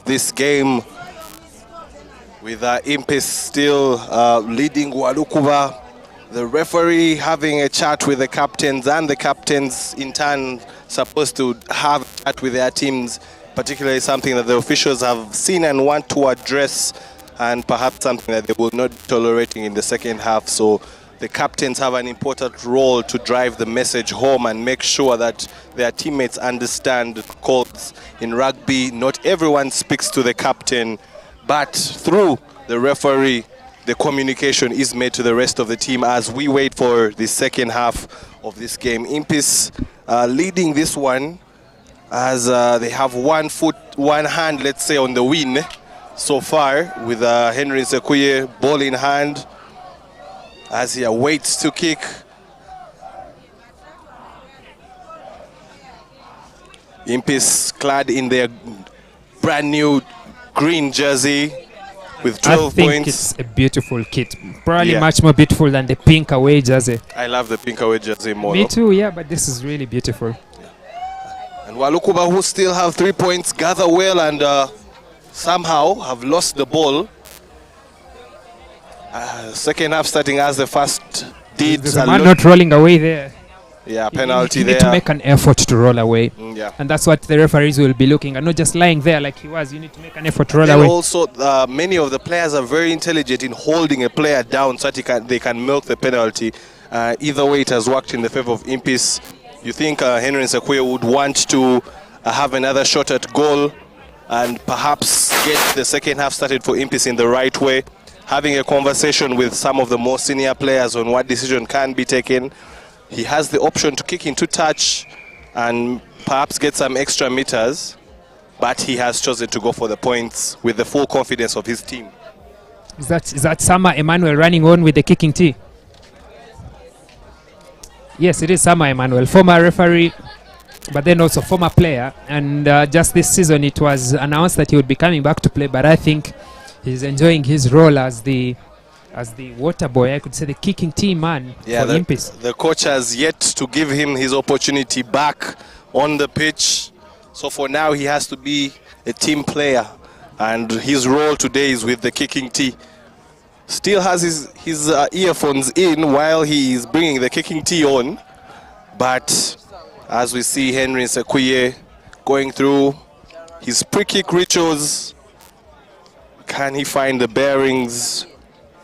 of this game, with Impis still leading Walukuba. The referee having a chat with the captains, and the captains in turn supposed to have a chat with their teams, particularly something that the officials have seen and want to address, and perhaps something that they will not be tolerating in the second half. So the captains have an important role to drive the message home and make sure that their teammates understand the calls. In rugby, not everyone speaks to the captain, but through the referee, the communication is made to the rest of the team as we wait for the second half of this game. Impis leading this one as they have one hand, let's say, on the win so far, with Henry Sekuye ball in hand as he awaits to kick. Impis clad in their brand new green jersey with 12 points. I think it's a beautiful kit. Probably much more beautiful than the pink away jersey. I love the pink away jersey more. Me too, yeah, but this is really beautiful. Yeah. And Walukuba, who still have 3 points, gather well and somehow have lost the ball. Second half starting as the first did. There's a man not rolling away there. Yeah, penalty there. You need to make an effort to roll away. Yeah. And that's what the referees will be looking at, not just lying there like he was. You need to make an effort to roll away. Also, many of the players are very intelligent in holding a player down so that they can milk the penalty. Either way, it has worked in the favor of Impis. You think Henry Sekuye would want to have another shot at goal and perhaps get the second half started for Impis in the right way, having a conversation with some of the more senior players on what decision can be taken. He has the option to kick into touch and perhaps get some extra meters, but he has chosen to go for the points with the full confidence of his team. Is that Sama Emmanuel running on with the kicking tee? Yes, it is Sama Emmanuel, former referee, but then also former player. And just this season it was announced that he would be coming back to play, but I think he's enjoying his role as the water boy, I could say the kicking team man for Impis. The coach has yet to give him his opportunity back on the pitch. So for now, he has to be a team player. And his role today is with the kicking tee. Still has his earphones in while he is bringing the kicking tee on. But as we see Henry Sekuye going through his pre-kick rituals, can he find the bearings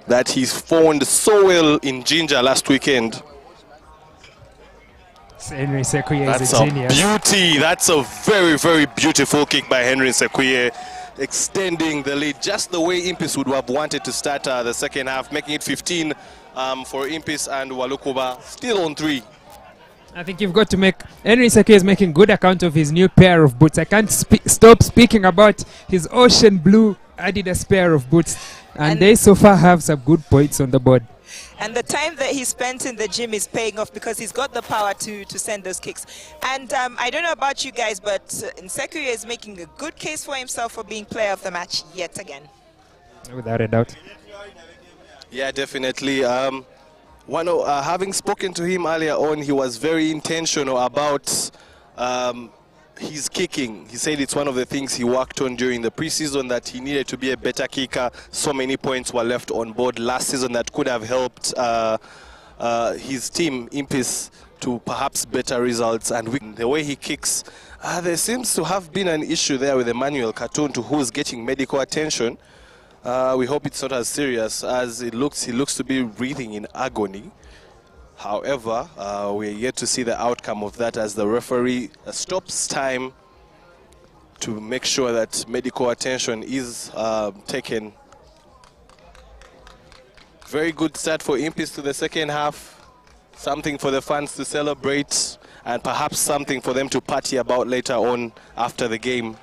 that he's phoned so well in Ginger last weekend? Henry Sekuye That's is a genius. Beauty. That's a very, very beautiful kick by Henry Sekuye, extending the lead just the way Impis would have wanted to start the second half, making it 15 for Impis, and Walukuba still on 3. I think you've got to make... Henry Sekuye is making good account of his new pair of boots. I can't stop speaking about his ocean blue Adidas pair of boots. And they so far have some good points on the board. And the time that he spent in the gym is paying off because he's got the power to send those kicks. And I don't know about you guys, but Sekuye is making a good case for himself for being player of the match yet again. Without a doubt. Yeah, definitely. Having spoken to him earlier on, he was very intentional about his kicking. He said it's one of the things he worked on during the preseason, that he needed to be a better kicker. So many points were left on board last season that could have helped his team, Impis, to perhaps better results. And the way he kicks, there seems to have been an issue there with Emmanuel Katuntu, who's getting medical attention. We hope it's not as serious as it looks. He looks to be breathing in agony. However, we are yet to see the outcome of that as the referee stops time to make sure that medical attention is taken. Very good start for Impis to the second half. Something for the fans to celebrate, and perhaps something for them to party about later on after the game.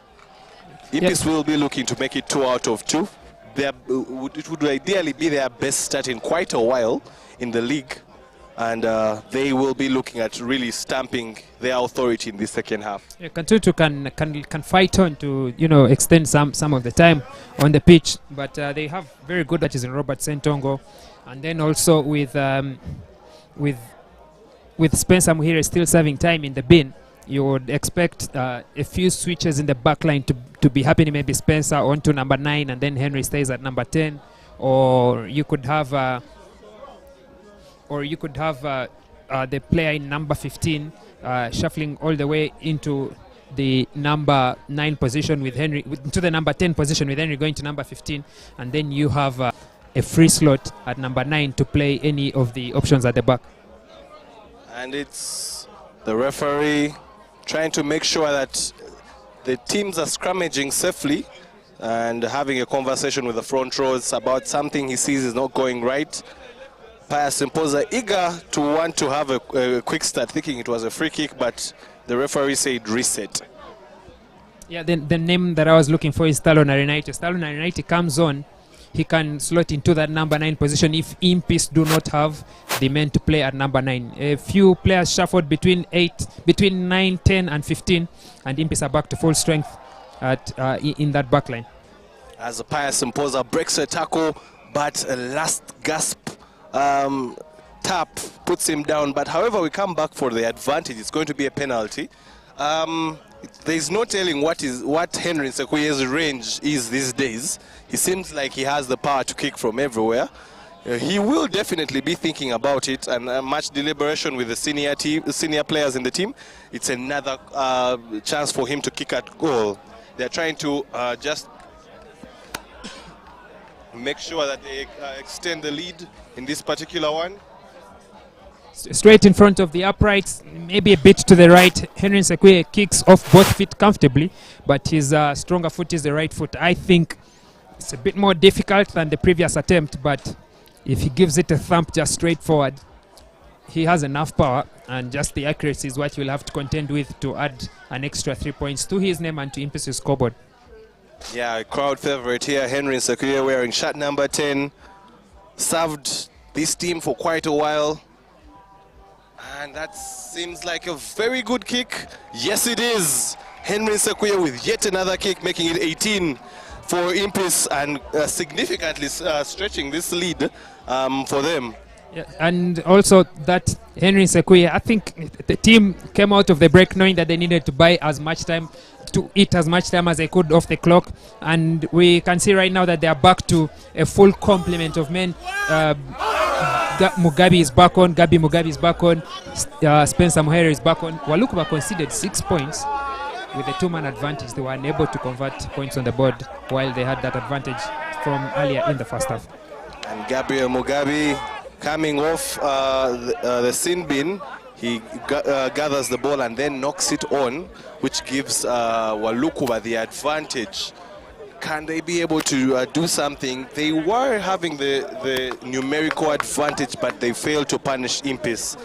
Impis will be looking to make it 2 out of 2. It would ideally be their best start in quite a while in the league. And they will be looking at really stamping their authority in the second half. Yeah, Katuntu can fight on to extend some of the time on the pitch, but they have very good matches in Robert Sentongo, and then also with Spencer Muhire still serving time in the bin. you would expect a few switches in the back line to be happening. Maybe Spencer onto number 9 and then Henry stays at number 10, or you could have the player in number 15 shuffling all the way into the number 9 position with Henry, to the number 10 position with Henry going to number 15, and then you have a free slot at number 9 to play any of the options at the back. And it's the referee trying to make sure that the teams are scrummaging safely and having a conversation with the front rows about something he sees is not going right. Pius Simposa eager to want to have a quick start, thinking it was a free kick, but the referee said reset. Yeah, the name that I was looking for is Talon Arenaite. Talon Arenaite comes on, he can slot into that number 9 position if Impis do not have the men to play at number 9. A few players shuffled between 9, 10 and 15, and Impis are back to full strength at in that back line. As Pius Simposa breaks a tackle, but a last gasp tap puts him down. But however, we come back for the advantage. It's going to be a penalty. There's no telling what Henry Nsekweye's range is these days. He seems like he has the power to kick from everywhere. He will definitely be thinking about it, and much deliberation with the senior players in the team. It's another chance for him to kick at goal. They're trying to just make sure that they extend the lead in this particular one. Straight in front of the uprights, maybe a bit to the right. Henry Nsekweye kicks off both feet comfortably, but his stronger foot is the right foot. I think it's a bit more difficult than the previous attempt, but if he gives it a thump just straight forward, he has enough power, and just the accuracy is what you'll have to contend with to add an extra 3 points to his name and to Impis' scoreboard. Yeah, a crowd favorite here, Henry Nsekweye, wearing shirt number 10. Served this team for quite a while. And that seems like a very good kick. Yes, it is. Henry Nsekweye with yet another kick, making it 18 for Impis, and significantly stretching this lead for them. Yeah, and also that Henry Nsekweye, I think the team came out of the break knowing that they needed to buy as much time, to eat as much time as they could off the clock, and we can see right now that they are back to a full complement of men. Mugabe is back on, Gabi Mugabe is back on, Spencer Muhere is back on. Walukuba conceded 6 points with a 2-man advantage. They were unable to convert points on the board while they had that advantage from earlier in the first half. And Gabriel Mugabe coming off the sin bin, he gathers the ball and then knocks it on, which gives Walukuba the advantage. Can they be able to do something? They were having the numerical advantage, but they failed to punish Impis.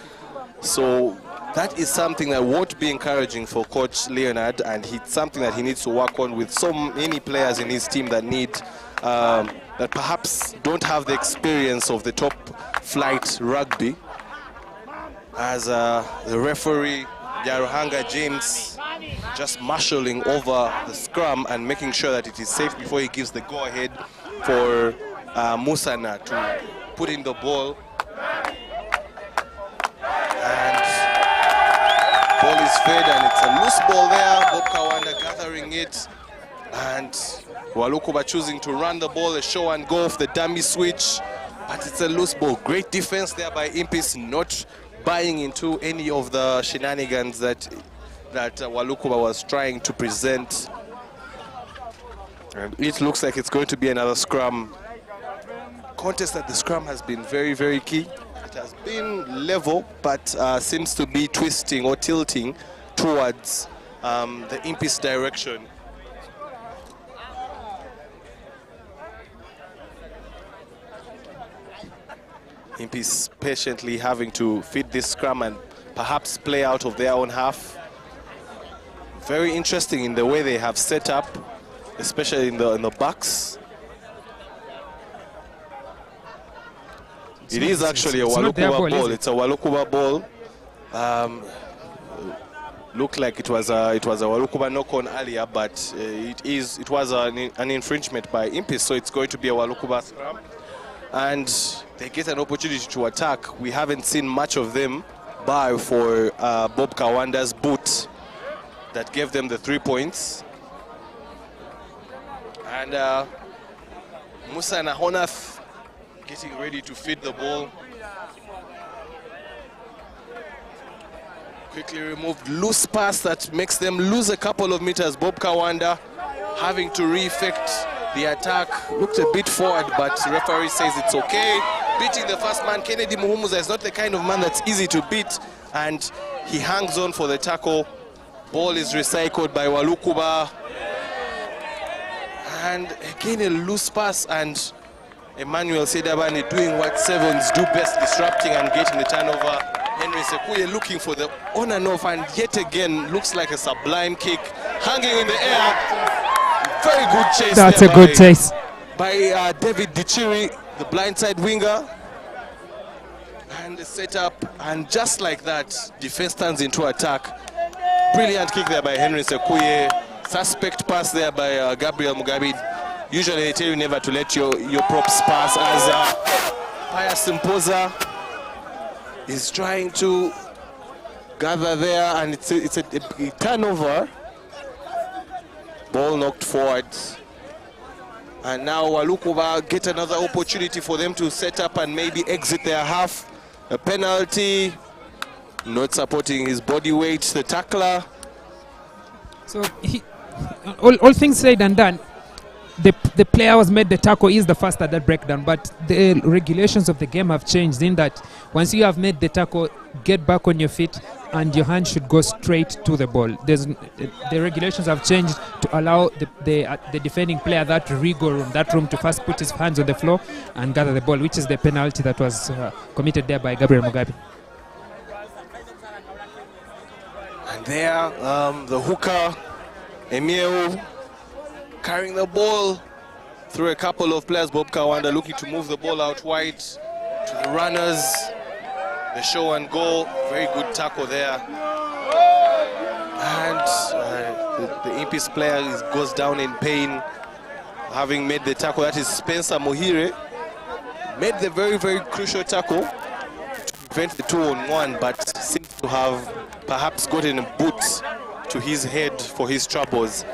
So that is something that won't be encouraging for Coach Leonard, and it's something that he needs to work on with so many players in his team that need, that perhaps don't have the experience of the top flight rugby. As the referee, Yaruhanga James, just marshalling over the scrum and making sure that it is safe before he gives the go-ahead for Musana to put in the ball. And ball is fed, and it's a loose ball there. Bob Kawanda gathering it, and Walukuba choosing to run the ball, a show and go off the dummy switch, but it's a loose ball. Great defense there by Impis, not buying into any of the shenanigans that Walukuba was trying to present. And it looks like it's going to be another scrum contest. That the scrum has been very, very key. It has been level, but seems to be twisting or tilting towards the Impis direction. Impis patiently having to feed this scrum and perhaps play out of their own half. Very interesting in the way they have set up, especially in the backs. It is actually a Walukuba ball. It's a Walukuba ball. Looked like it was a Walukuba knock on earlier, but it was an infringement by Impis, so it's going to be a Walukuba scrum. And they get an opportunity to attack. We haven't seen much of them bar for Bob Kawanda's boot that gave them the 3 points. And Musa Nahonath getting ready to feed the ball. Quickly removed loose pass that makes them lose a couple of meters. Bob Kawanda having to re-effect the attack. Looked a bit forward, but the referee says it's okay. Beating the first man, Kennedy Muhumuza, is not the kind of man that's easy to beat, and he hangs on for the tackle. Ball is recycled by Walukuba. And again a loose pass, and Emmanuel Sedabani doing what sevens do best, disrupting and getting the turnover. Henry Sekuye looking for the on and off, and yet again looks like a sublime kick, hanging in the air. Very good chase. That's a good chase by David Dichiri, the blindside winger. And the setup, and just like that, defense turns into attack. Brilliant kick there by Henry Sekuye. Suspect pass there by Gabriel Mugabe. Usually they tell you never to let your props pass, as Pius Simpoza is trying to gather there, and it's a turnover. Ball knocked forward. And now Walukuba get another opportunity for them to set up and maybe exit their half. A penalty, not supporting his body weight, the tackler. So all things said and done, the player who has made the tackle is the first at that breakdown, but the regulations of the game have changed in that once you have made the tackle, get back on your feet and your hand should go straight to the ball. The regulations have changed to allow the defending player that wriggle room, that room, to first put his hands on the floor and gather the ball, which is the penalty that was committed there by Gabriel Mugabe. And there, the hooker, Emil, carrying the ball through a couple of players. Bob Kawanda looking to move the ball out wide to the runners. The show and goal, very good tackle there. And the Impis player goes down in pain, having made the tackle. That is Spencer Mohire. Made the very, very crucial tackle to prevent the 2-on-1, but seems to have perhaps gotten a boot to his head for his troubles.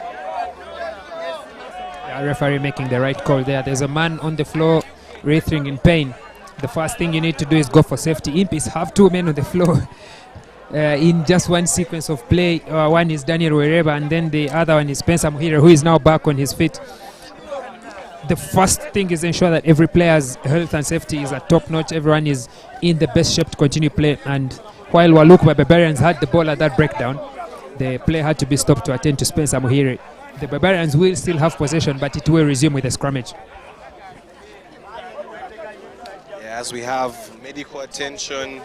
Referee making the right call there. There's a man on the floor writhing in pain. The first thing you need to do is go for safety. Impis have two men on the floor in just one sequence of play. One is Daniel Wereba, and then the other one is Spencer Muhira, who is now back on his feet. The first thing is ensure that every player's health and safety is at top notch. Everyone is in the best shape to continue play. And while Walukuba Barbarians had the ball at that breakdown, the play had to be stopped to attend to Spencer Muhire. The Barbarians will still have possession, but it will resume with a scrummage. Yeah, as we have medical attention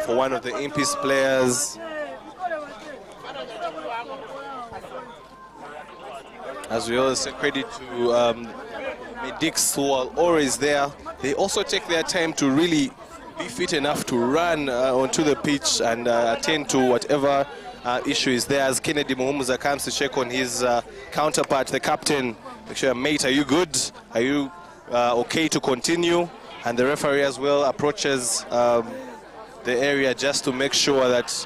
for one of the Impis players. As we always say credit to medics who are always there. They also take their time to really be fit enough to run onto the pitch and attend to whatever issue is there. As Kennedy Muhumuza comes to check on his counterpart, the captain, make sure, mate, are you good? Are you okay to continue? And the referee as well approaches the area just to make sure that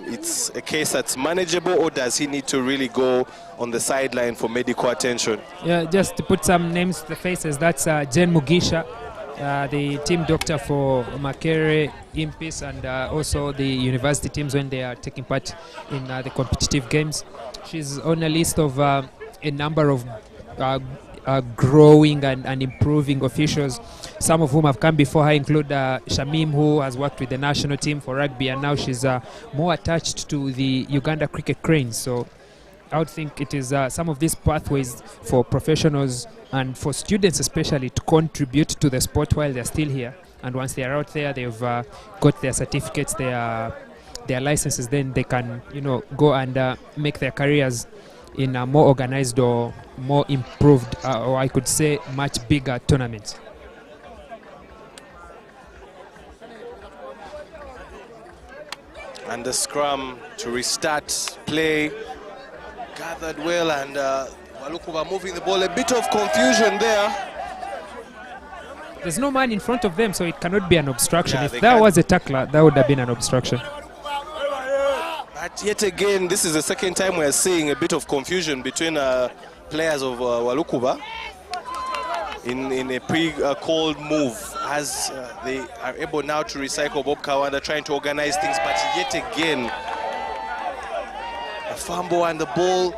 it's a case that's manageable, or does he need to really go on the sideline for medical attention? Yeah, just to put some names to the faces, that's Jen Mugisha, the team doctor for Makere, Impis, and also the university teams when they are taking part in the competitive games. She's on a list of a number of growing and improving officials, some of whom have come before her, include Shamim, who has worked with the national team for rugby, and now she's more attached to the Uganda Cricket Cranes. So I would think it is some of these pathways for professionals and for students especially to contribute to the sport while they're still here. And once they are out there, they've got their certificates, their licenses, then they can, go and make their careers in a more organized or more improved, or I could say much bigger tournaments. And the scrum to restart play, gathered well, and Walukuba moving the ball. A bit of confusion there. There's no man in front of them, so it cannot be an obstruction. Yeah, if there was a tackler, that would have been an obstruction. But But yet again, this is the second time we're seeing a bit of confusion between players of Walukuba in a pre-called move, as they are able now to recycle Bob Kawanda, trying to organize things, but yet again, a fumble and the ball.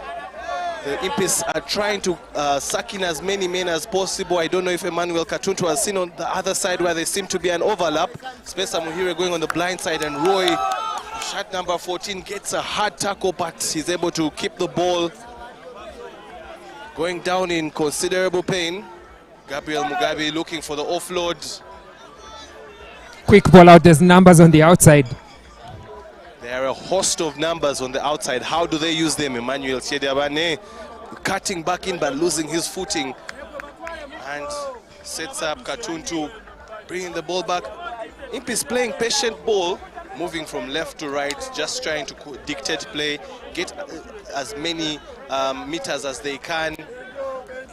The Impis are trying to suck in as many men as possible. I don't know if Emmanuel Katuntu has seen on the other side where there seemed to be an overlap. Spencer Muhire going on the blind side, and Roy, shot number 14, gets a hard tackle, but he's able to keep the ball. Going down in considerable pain. Gabriel Mugabe looking for the offload. Quick ball out, there's numbers on the outside. There are a host of numbers on the outside. How do they use them? Emmanuel Chediabane cutting back in but losing his footing, and sets up Katuntu, bringing the ball back. Impis playing patient ball, moving from left to right, just trying to dictate play, get as many meters as they can.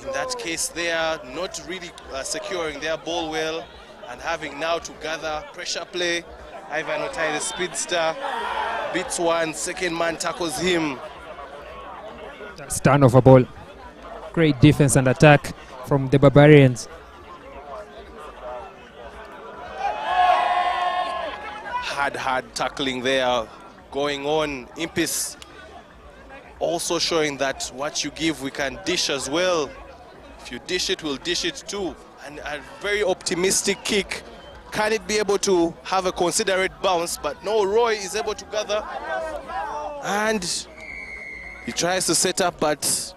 In that case, they are not really securing their ball well, and having now to gather pressure play. Ivan Otai, the speedster, beats one, second man tackles him. That's turnover ball. Great defense and attack from the Barbarians. Hard tackling there going on. Impis also showing that what you give, we can dish as well. If you dish it, we'll dish it too. And a very optimistic kick. Can it be able to have a considerate bounce? But no, Roy is able to gather. And he tries to set up, but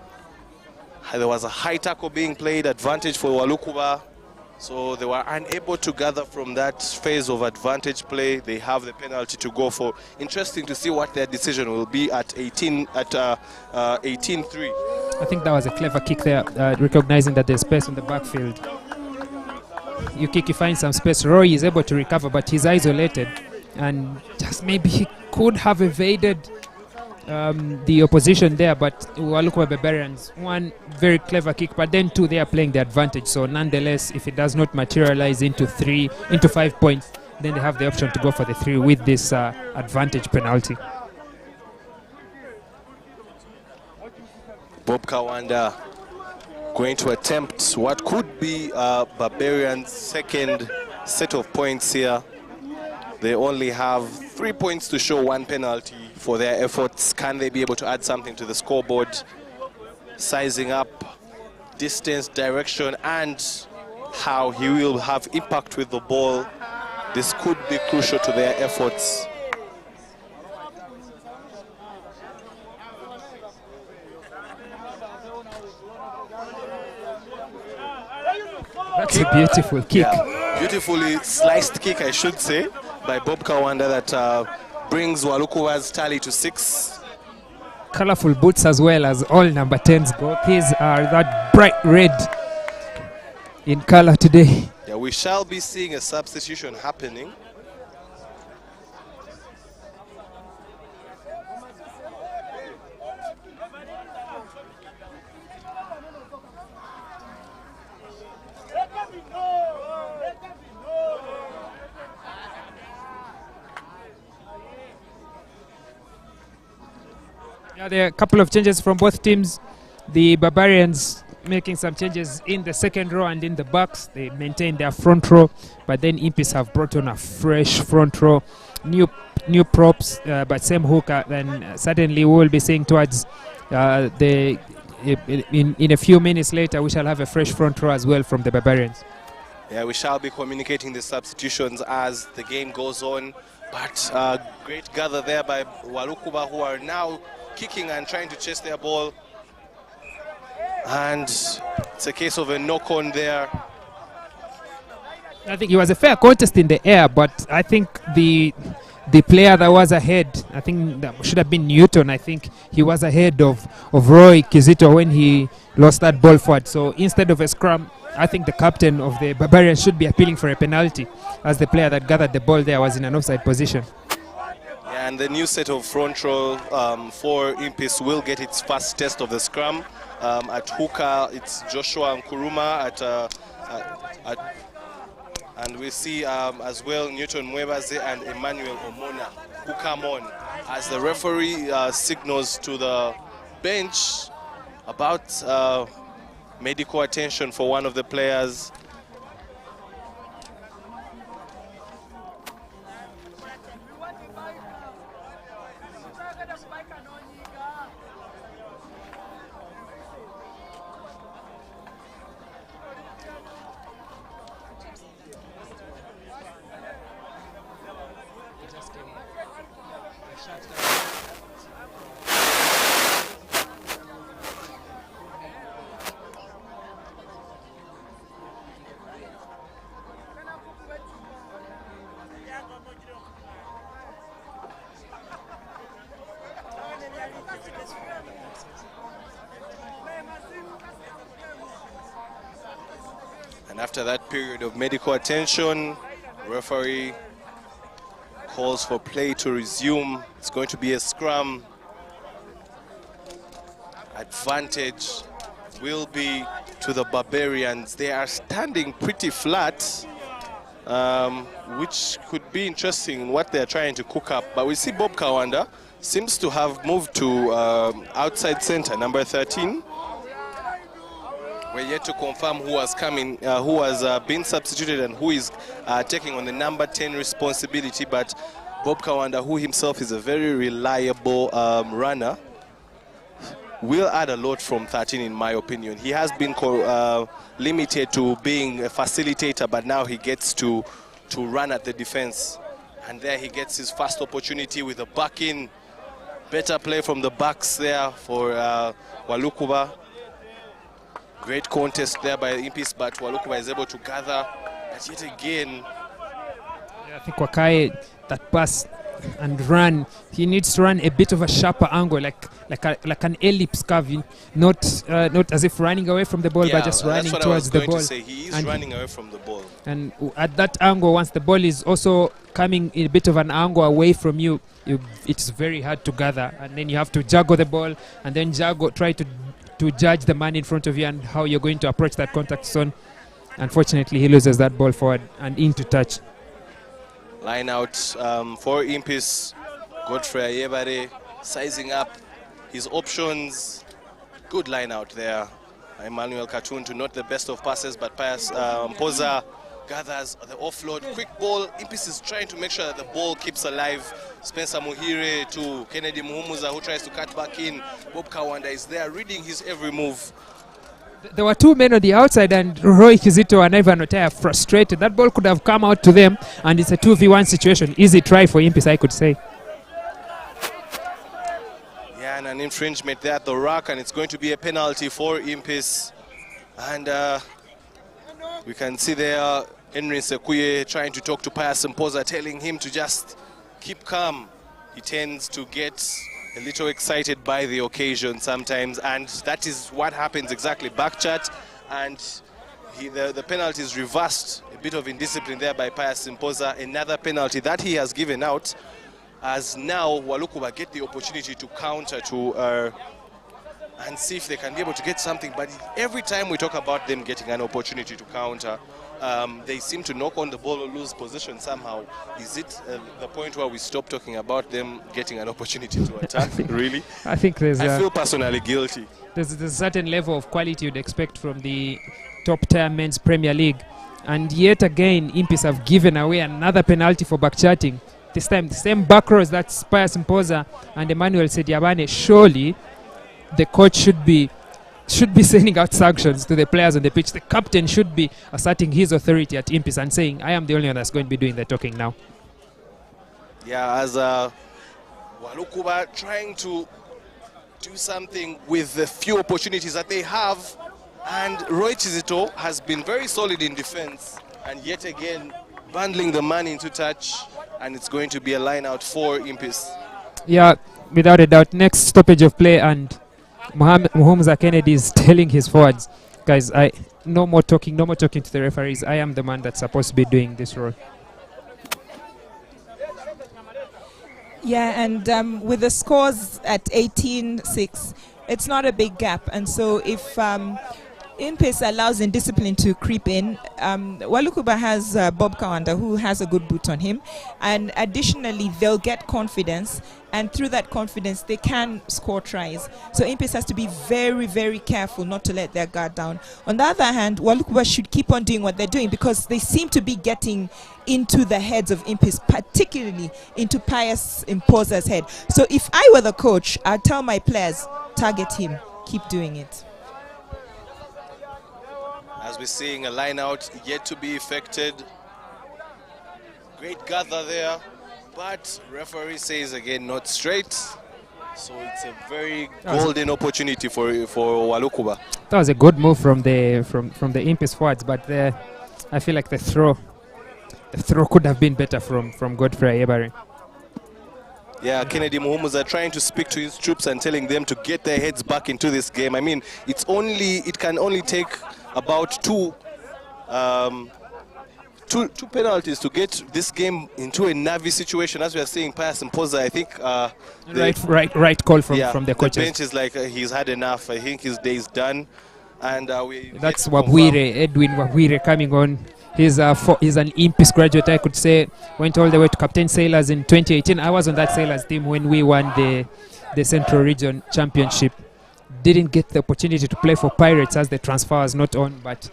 there was a high tackle being played, advantage for Walukuba. So they were unable to gather from that phase of advantage play. They have the penalty to go for. Interesting to see what their decision will be at 18-3. I think that was a clever kick there, recognizing that there's space on the backfield. You kick, you find some space. Roy is able to recover, but he's isolated, and just maybe he could have evaded the opposition there. But Walukuba Barbarians, one very clever kick, but then two, they are playing the advantage. So nonetheless, if it does not materialize into 5 points, then they have the option to go for the 3 with this advantage penalty. Bob Kawanda going to attempt what could be Barbarians' second set of points here. They only have 3 points to show 1 penalty for their efforts. Can they be able to add something to the scoreboard? Sizing up distance, direction, and how he will have impact with the ball. This could be crucial to their efforts. That's a beautiful kick. Yeah, beautifully sliced kick, I should say, by Bob Kawanda that brings Walukuba's tally to 6. Colorful boots as well as all number 10s go. These are that bright red in color today. Yeah, we shall be seeing a substitution happening. Yeah, there are a couple of changes from both teams. The Barbarians making some changes in the second row and in the backs. They maintain their front row, but then Impis have brought on a fresh front row, new props, but same hooker. Then suddenly we will be seeing towards in a few minutes later we shall have a fresh front row as well from the Barbarians. Yeah, we shall be communicating the substitutions as the game goes on. But great gather there by Walukuba, who are now kicking and trying to chase their ball. And it's a case of a knock-on there. I think it was a fair contest in the air, but I think the player that was ahead, I think that should have been Newton. I think he was ahead of Roy Kizito when he lost that ball forward. So instead of a scrum, I think the captain of the Barbarians should be appealing for a penalty, as the player that gathered the ball there was in an offside position. Yeah, and the new set of front row for Impis will get its first test of the scrum. At hooker, it's Joshua Nkuruma and we see as well Newton Mwebaze and Emmanuel Omona who come on. as the referee signals to the bench about medical attention for one of the players. And after that period of medical attention, referee calls for play to resume. It's going to be a scrum. Advantage will be to the Barbarians. They are standing pretty flat, which could be interesting in what they're trying to cook up. But we see Bob Kawanda seems to have moved to outside center, number 13. We're yet to confirm who has been substituted and who is taking on the number 10 responsibility. But Bob Kawanda, who himself is a very reliable runner, will add a lot from 13, in my opinion. He has been limited to being a facilitator, but now he gets to run at the defense. And there he gets his first opportunity with a back in. Better play from the backs there for Walukuba. Great contest there by Impis, but Walukuba is able to gather. But yet again, I think Wakai, that pass and run, he needs to run a bit of a sharper angle, like an ellipse curve, not as if running away from the ball, but just running towards the ball. He is running away from the ball. And at that angle, once the ball is also coming in a bit of an angle away from you, it's very hard to gather, and then you have to juggle the ball, and then try to judge the man in front of you and how you're going to approach that contact zone. Unfortunately, he loses that ball forward and into touch. Line out for Impis. Godfrey Ayebare sizing up his options. Good line out there. Emmanuel Katun to not the best of passes, but Pius Mpoza gathers the offload. Quick ball. Impis is trying to make sure that the ball keeps alive. Spencer Muhire to Kennedy Muhumuza, who tries to cut back in. Bob Kawanda is there reading his every move. There were two men on the outside, and Roy Kizito and Ivan Otaya are frustrated. That ball could have come out to them, and it's a 2v1 situation. Easy try for Impis, I could say. Yeah, and an infringement there at the rack, and it's going to be a penalty for Impis. And we can see there Henry Sekuye trying to talk to Pius Mpoza, telling him to just keep calm. He tends to get a little excited by the occasion sometimes, and that is what happens exactly. Back chat, and the penalty is reversed. A bit of indiscipline there by Pius Mpoza. Another penalty that he has given out, as now Walukuba get the opportunity to counter and see if they can be able to get something. But every time we talk about them getting an opportunity to counter, they seem to knock on the ball or lose possession somehow. Is it the point where we stop talking about them getting an opportunity to attack? Really? I think I feel personally guilty. There's a certain level of quality you'd expect from the top-tier men's Premier League. And yet again, Impis have given away another penalty for backchatting. This time, the same back rows, that's Pius Mpoza and Emmanuel Sediabane. Surely, the coach should be sending out sanctions to the players on the pitch. The captain should be asserting his authority at Impis and saying, I am the only one that's going to be doing the talking now. Yeah, as Walukuba trying to do something with the few opportunities that they have, and Roy Chizito has been very solid in defense, and yet again bundling the man into touch, and it's going to be a line out for Impis. Yeah, without a doubt. Next stoppage of play, and Muhumuza Kennedy is telling his forwards, guys, no more talking to the referees. I am the man that's supposed to be doing this role. Yeah, and with the scores at 18-6, it's not a big gap. And so if Impis allows indiscipline to creep in, Walukuba has Bob Kawanda, who has a good boot on him, and additionally they'll get confidence, and through that confidence they can score tries. So Impis has to be very, very careful not to let their guard down. On the other hand, Walukuba should keep on doing what they're doing, because they seem to be getting into the heads of Impis, particularly into Pius Imposa's head. So if I were the coach, I'd tell my players, target him, keep doing it. As we're seeing a line out yet to be effected. Great gather there, but referee says again not straight. So it's a very golden opportunity for Walukuba. That was a good move from the Impis forwards, but I feel like the throw could have been better from Godfrey Ayebare. Yeah, Kennedy Muhumuza trying to speak to his troops and telling them to get their heads back into this game. I mean, it can only take about two penalties to get this game into a nervy situation. As we are seeing, Pius Imposa, I think right call from the coaches. The bench is like he's had enough. I think his day is done, and that's Wabwire, Edwin Wabwire coming on. He's an Impis graduate, I could say. Went all the way to Captain Sailors in 2018. I was on that Sailors team when we won the Central Region Championship. Didn't get the opportunity to play for Pirates as the transfer was not on, but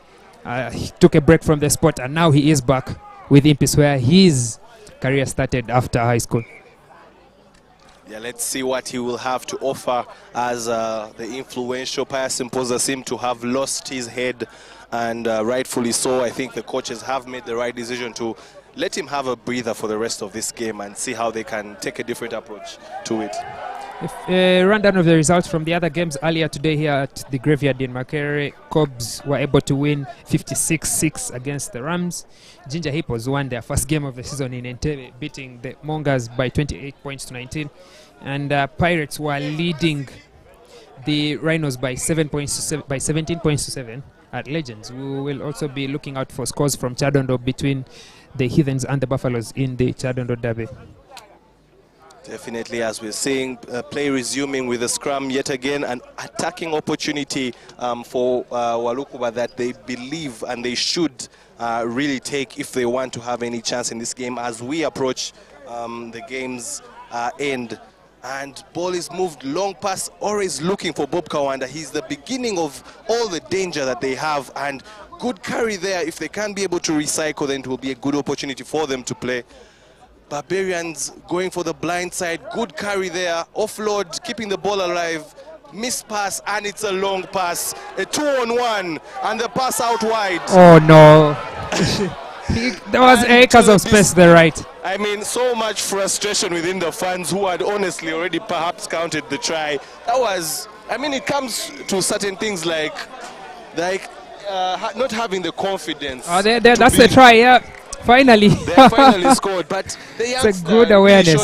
he took a break from the sport, and now he is back with Impis, where his career started after high school. Yeah, let's see what he will have to offer, as the influential Pius Imposa seemed to have lost his head, and rightfully so. I think the coaches have made the right decision to let him have a breather for the rest of this game and see how they can take a different approach to it. A rundown of the results from the other games earlier today here at the Graveyard in Makerere. Cobs were able to win 56-6 against the Rams. Ginger Hippos won their first game of the season in Entebbe, beating the Mongers by 28 points to 19. And Pirates were leading the Rhinos by 17 points to 7 at Legends. We will also be looking out for scores from Chadondo between the Heathens and the Buffaloes in the Chadondo Derby. Definitely, as we're seeing play resuming with a scrum yet again, an attacking opportunity for Walukuba that they believe and they should really take if they want to have any chance in this game as we approach the game's end. And ball is moved long pass, always looking for Bob Kawanda. He's the beginning of all the danger that they have, and good carry there. If they can be able to recycle, then it will be a good opportunity for them to play. Barbarians going for the blind side, good carry there, offload, keeping the ball alive, miss pass, and it's a long pass, a 2-on-1, and the pass out wide. Oh no. There was acres of space there, right? I mean, so much frustration within the fans who had honestly already perhaps counted the try. That was, I mean, it comes to certain things like not having the confidence. Oh, that's the try, yeah. Finally. They finally scored, but the youngster showed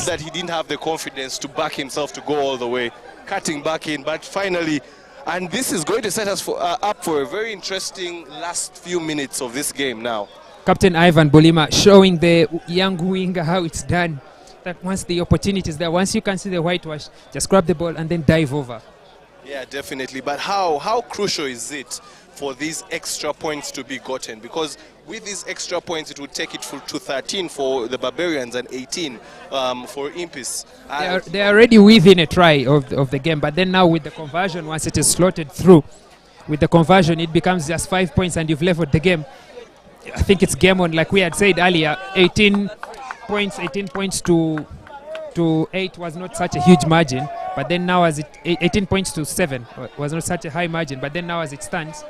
that he didn't have the confidence to back himself to go all the way, cutting back in, but finally, and this is going to set us up for a very interesting last few minutes of this game now. Captain Ivan Bolima showing the young winger how it's done. That once the opportunity is there, once you can see the whitewash, just grab the ball and then dive over. Yeah, definitely. But how crucial is it for these extra points to be gotten? Because with these extra points, it would take it to 13 for the Barbarians and 18 for Impis. They are already within a try of the game, but then now with the conversion, once it is slotted through, with the conversion, it becomes just 5 points and you've leveled the game. I think it's game on, like we had said earlier. 18 points to 8 was not such a huge margin, but then now as 18 points to 7 was not such a high margin, but then now as it stands,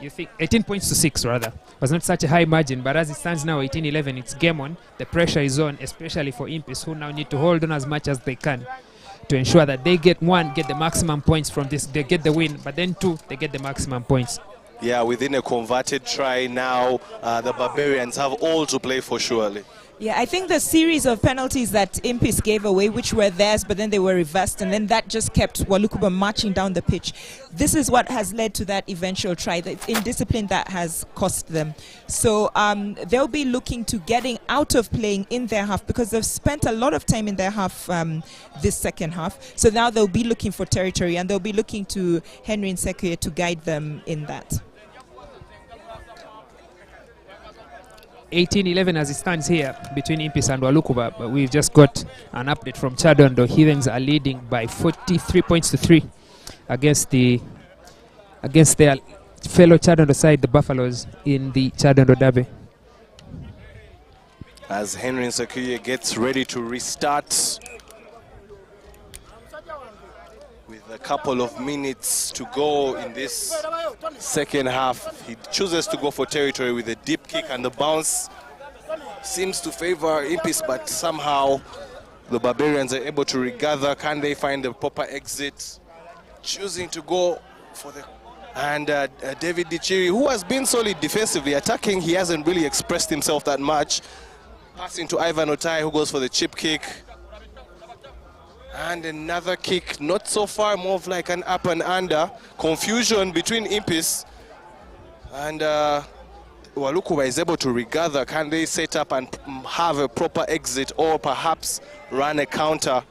you think 18 points to 6 rather was not such a high margin, but as it stands now 18-11, it's game on. The pressure is on, especially for Impis, who now need to hold on as much as they can to ensure that they get the maximum points from this. They get the win, but then 2, they get the maximum points. Yeah, within a converted try now, the Barbarians have all to play for surely. Yeah, I think the series of penalties that Impis gave away, which were theirs, but then they were reversed, and then that just kept Walukuba marching down the pitch. This is what has led to that eventual try. It's indiscipline that has cost them. So they'll be looking to getting out of playing in their half, because they've spent a lot of time in their half this second half. So now they'll be looking for territory, and they'll be looking to Henry Nsekuye to guide them in that. 18-11 as it stands here between Impis and Walukuba, but we've just got an update from Chadondo. Heathens are leading by 43 points to 3 against their fellow Chadondo side, the Buffaloes, in the Chadondo Derby. As Henry Nsakuye gets ready to restart with a couple of minutes to go in this second half, he chooses to go for territory with a deep kick, and the bounce seems to favor Impis, but somehow the Barbarians are able to regather. Can they find the proper exit? Choosing to go for the... And David Dichiri, who has been solid defensively, attacking, he hasn't really expressed himself that much. Passing to Ivan Otai, who goes for the chip kick. And another kick, not so far, more of like an up and under. Confusion between Impis and Walukuba is able to regather. Can they set up and have a proper exit, or perhaps run a counter?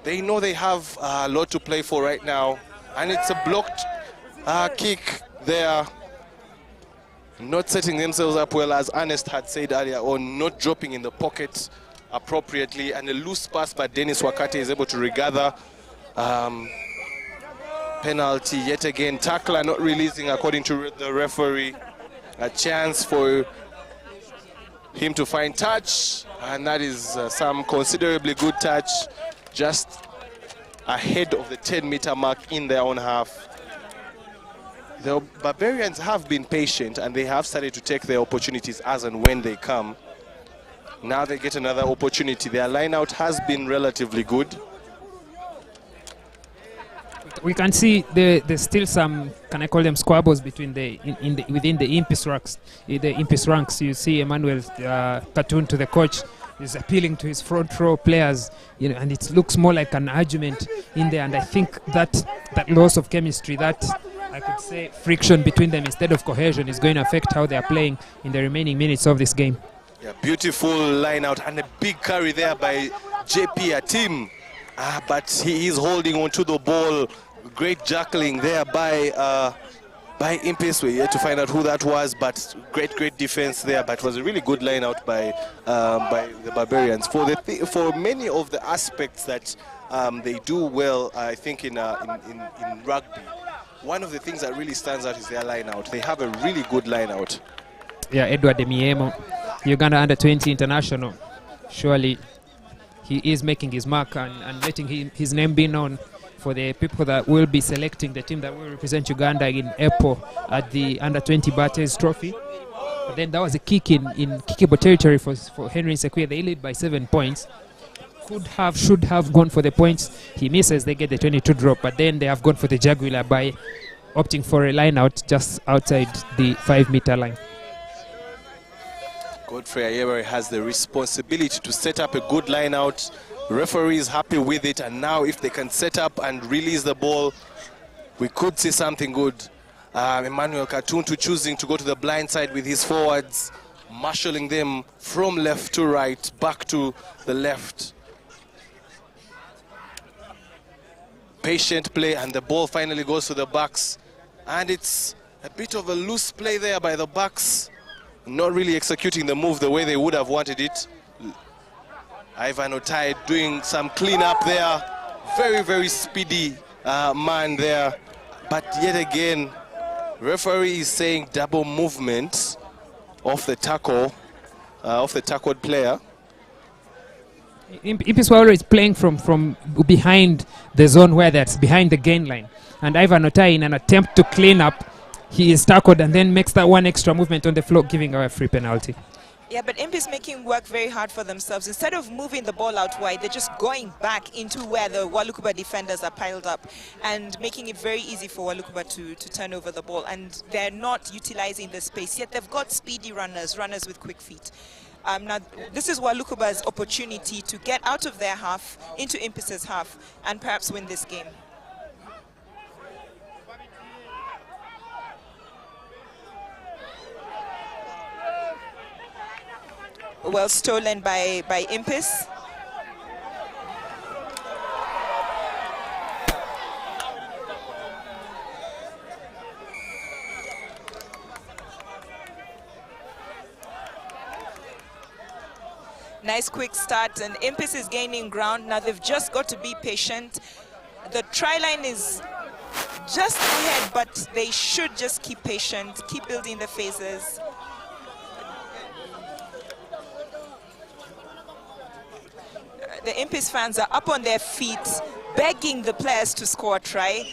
They know they have a lot to play for right now, and it's a blocked kick there. Not setting themselves up well, as Ernest had said earlier on, not dropping in the pocket appropriately, and a loose pass by Dennis Wakate is able to regather. Penalty yet again. Tackler not releasing according to the referee. A chance for him to find touch, and that is some considerably good touch, just ahead of the 10-meter mark in their own half. The Barbarians have been patient, and they have started to take their opportunities as and when they come. Now they get another opportunity. Their line-out has been relatively good. We can see there's still some, can I call them, squabbles between within the Impis ranks. The Impis ranks, you see Emmanuel cartoon to the coach is appealing to his front row players, and it looks more like an argument in there. And I think that loss of chemistry, that I could say friction between them instead of cohesion, is going to affect how they are playing in the remaining minutes of this game. Yeah, beautiful line out and a big carry there by JP Atim, but he is holding on to the ball. Great juggling there by Impis. We're yet to find out who that was, but great defense there. But it was a really good line out by the Barbarians for many of the aspects that they do well. I think in rugby, one of the things that really stands out is their line out. They have a really good line out. Yeah, Edward Demiemo, Uganda under-20 international. Surely he is making his mark and letting his name be known for the people that will be selecting the team that will represent Uganda in April at the under-20 Bates Trophy. But then that was a kick in kickable territory for Henry Nsakuye. They lead by 7 points. Should have gone for the points. He misses, they get the 22 drop, but then they have gone for the jugular by opting for a line out just outside the 5-meter line. Godfrey Ayebare has the responsibility to set up a good line out. Referee is happy with it, and now if they can set up and release the ball, we could see something good. Emmanuel Katuntu choosing to go to the blind side with his forwards, marshalling them from left to right, back to the left. Patient play, and the ball finally goes to the backs, and it's a bit of a loose play there by the backs, not really executing the move the way they would have wanted it. Ivan Otai doing some cleanup there. Very speedy man there. But yet again, referee is saying double movement of the tackle, of the tackled player. Impis were always playing from behind the zone where that's behind the gain line. And Ivan Otai, in an attempt to clean up, he is tackled and then makes that one extra movement on the floor, giving away a free penalty. Yeah, but Impis making work very hard for themselves. Instead of moving the ball out wide, they're just going back into where the Walukuba defenders are piled up and making it very easy for Walukuba to turn over the ball. And they're not utilizing the space, yet they've got speedy runners with quick feet. Now, this is Walukuba's opportunity to get out of their half into Impis's half and perhaps win this game. Well stolen by Impis. Nice quick start, and Impis is gaining ground. Now they've just got to be patient. The try line is just ahead, but they should just keep patient, keep building the phases. The Impis fans are up on their feet, begging the players to score a try.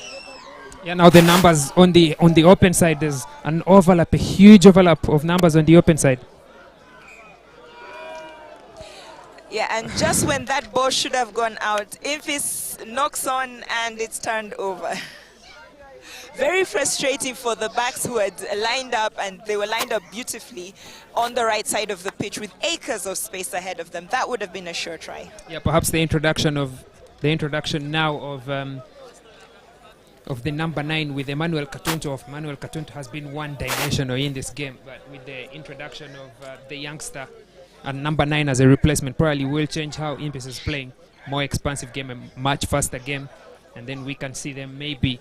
Yeah, now the numbers on the open side, there's an overlap, a huge overlap of numbers on the open side. Yeah, and just when that ball should have gone out, Impis knocks on and it's turned over. Very frustrating for the backs who had lined up, and they were lined up beautifully on the right side of the pitch with acres of space ahead of them. That would have been a sure try. Yeah, perhaps the introduction now of the number 9 with Emmanuel Katunto. Emmanuel Katunto has been one-dimensional in this game, but with the introduction of the youngster and number 9 as a replacement, probably will change how Impis is playing. More expansive game, a much faster game, and then we can see them maybe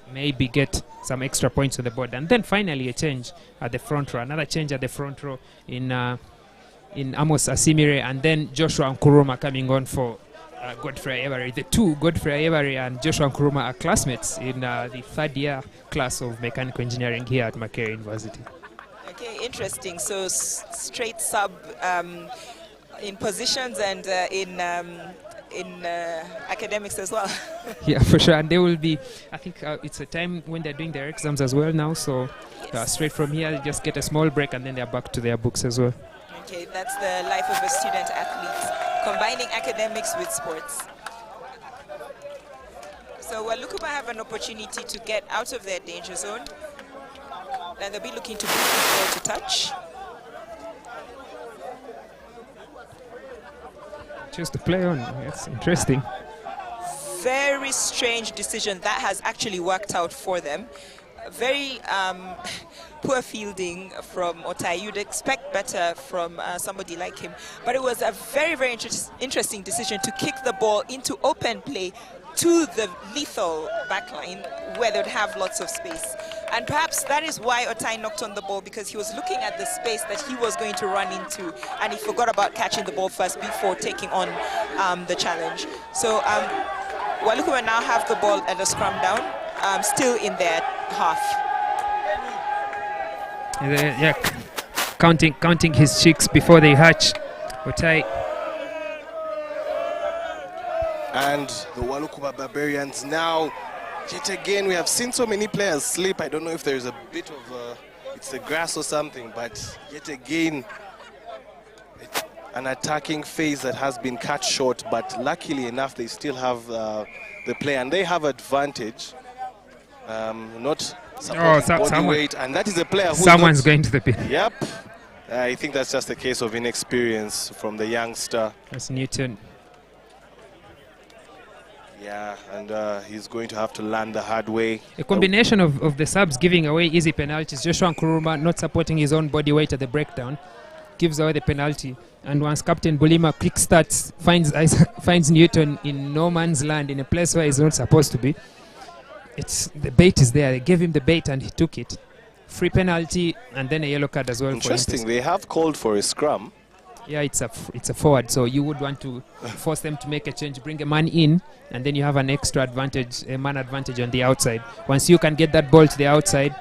get some extra points on the board. And then finally a change at the front row, another change at the front row in Amos Asimire, and then Joshua Nkuruma coming on for Godfrey Avery. The two, Godfrey Avery and Joshua Nkuruma, are classmates in the third year class of mechanical engineering here at Makerere University. Okay, interesting. So straight sub in positions and in academics as well. Yeah, for sure. And they will be, I think it's a time when they're doing their exams as well now. So Yes. straight from here, they just get a small break and then they're back to their books as well. Okay, that's the life of a student athlete, combining academics with sports. So Walukuba have an opportunity to get out of their danger zone, and they'll be looking to bring the ball to touch. Just to play on, that's interesting. Very strange decision that has actually worked out for them. Very poor fielding from Otai. You'd expect better from somebody like him, but it was a very, very interesting decision to kick the ball into open play to the lethal backline where they'd have lots of space. And perhaps that is why Otai knocked on the ball, because he was looking at the space that he was going to run into, and he forgot about catching the ball first before taking on the challenge. So Walukuba now have the ball at a scrum down, still in their half. Yeah, counting his chicks before they hatch. Otai. And the Walukuba Barbarians now, yet again, we have seen so many players slip. I don't know if there's a bit of it's the grass or something, but yet again, an attacking phase that has been cut short, but luckily enough, they still have the play, and they have advantage. Not body weight, and that is a player who someone's going to the pin. Yep. I think that's just a case of inexperience from the youngster. That's Newton. Yeah, and he's going to have to learn the hard way. A combination of the subs giving away easy penalties. Joshua Nkuruma not supporting his own body weight at the breakdown gives away the penalty. And once Captain Bulima quick starts, finds Newton in no man's land, in a place where he's not supposed to be. The bait is there. They gave him the bait and he took it. Free penalty and then a yellow card as well. Interesting. They have called for a scrum. Yeah, it's a forward, so you would want to force them to make a change, bring a man in, and then you have an extra advantage, a man advantage on the outside. Once you can get that ball to the outside,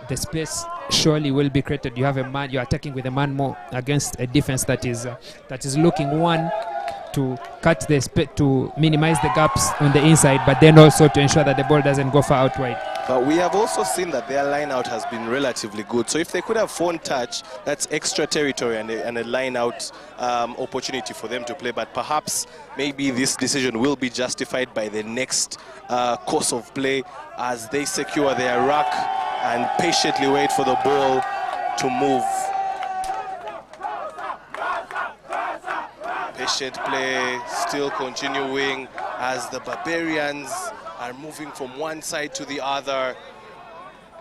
the space surely will be created. You have a man, you're attacking with a man more against a defense that is looking one to cut the to minimize the gaps on the inside, but then also to ensure that the ball doesn't go far out wide. But we have also seen that their line out has been relatively good. So if they could have phone touch, that's extra territory and a line out opportunity for them to play. But perhaps maybe this decision will be justified by the next course of play as they secure their ruck and patiently wait for the ball to move. Patient play still continuing as the Barbarians are moving from one side to the other.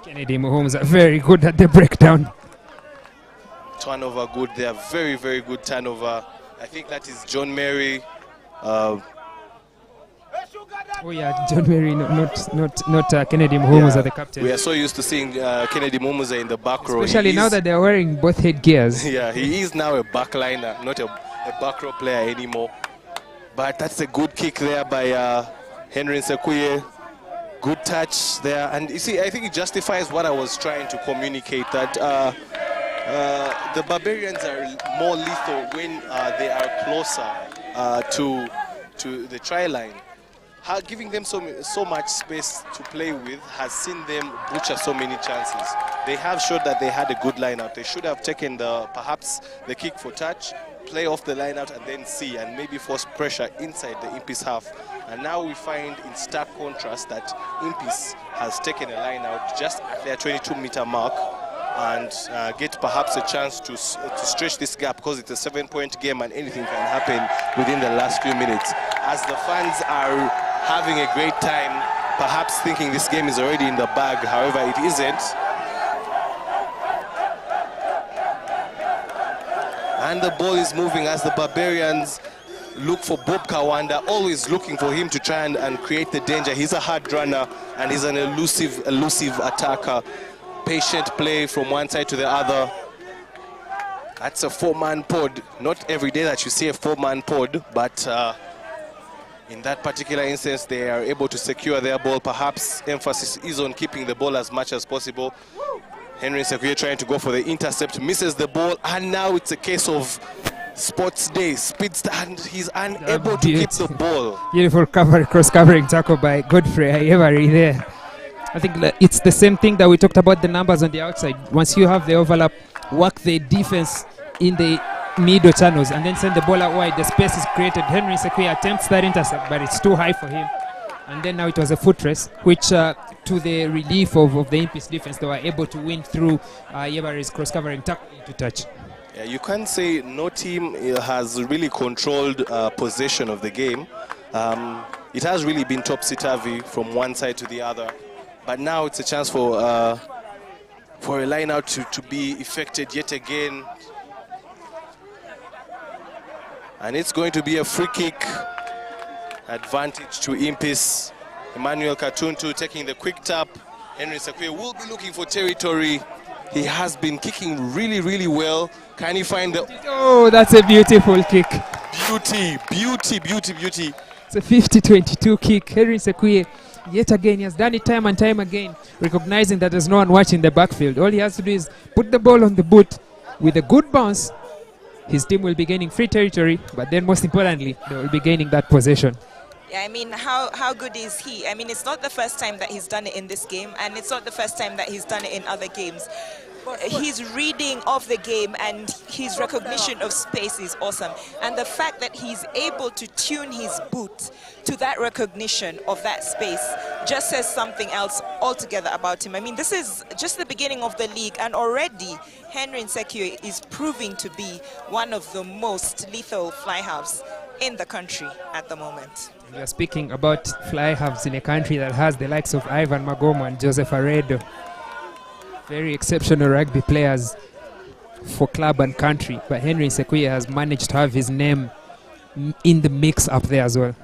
Kennedy Mahomes are very good at the breakdown. Turnover good. They are very, very good turnover. I think that is John Mary. Oh yeah, John Mary, not Kennedy Mahomes are the captain. We are so used to seeing Kennedy Mahomes in the back row. Especially now that they are wearing both headgears. Yeah, he is now a backliner, not a back row player anymore. But that's a good kick there by Henry Nsekuye. Good touch there. And you see, I think it justifies what I was trying to communicate, that the Barbarians are more lethal when they are closer to the try line. Giving them so much space to play with has seen them butcher so many chances. They have showed that they had a good line out. They should have taken perhaps the kick for touch, play off the line out, and then see and maybe force pressure inside the Impis half. And now we find in stark contrast that Impis has taken a line out just at their 22-meter mark and get perhaps a chance to stretch this gap, because it's a 7-point game and anything can happen within the last few minutes. As the fans are having a great time, perhaps thinking this game is already in the bag, however it isn't. And the ball is moving as the Barbarians look for Bob Kawanda, always looking for him to try and create the danger. He's a hard runner and he's an elusive attacker. Patient play from one side to the other. That's a 4-man pod. Not every day that you see a 4-man pod, but in that particular instance, they are able to secure their ball. Perhaps emphasis is on keeping the ball as much as possible. Henry Nsekuye trying to go for the intercept, misses the ball, and now it's a case of Sports Day, speedster, and he's unable to keep the ball. Beautiful cross-covering tackle by Godfrey Ayebari there. I think that it's the same thing that we talked about, the numbers on the outside. Once you have the overlap, work the defense in the middle channels and then send the ball out wide, the space is created. Henry Nsekuye attempts that intercept, but it's too high for him. And then now it was a foot race, which to the relief of the Impis defense, they were able to win through Ayebari's cross-covering tackle into touch. Yeah, you can't say no team has really controlled possession of the game. It has really been topsy-turvy from one side to the other. But now it's a chance for a line out to be effected yet again. And it's going to be a free kick. Advantage to Impis. Emmanuel Katuntu taking the quick tap. Henry Nsekuye will be looking for territory. He has been kicking really, really well. Can he find the... Oh, that's a beautiful kick. Beauty, beauty, beauty, beauty. It's a 50-22 kick. Henry Nsekuye, yet again, he has done it time and time again, recognizing that there's no one watching the backfield. All he has to do is put the ball on the boot with a good bounce. His team will be gaining free territory, but then most importantly, they will be gaining that possession. Yeah, I mean, how good is he? I mean, it's not the first time that he's done it in this game, and it's not the first time that he's done it in other games. His reading of the game and his recognition of space is awesome. And the fact that he's able to tune his boot to that recognition of that space just says something else altogether about him. I mean, this is just the beginning of the league, and already Henry Nsekuye is proving to be one of the most lethal fly halves in the country at the moment. We are speaking about fly halves in a country that has the likes of Ivan Magomo and Joseph Aredo. Very exceptional rugby players for club and country, but Henry Nsekuye has managed to have his name in the mix up there as well.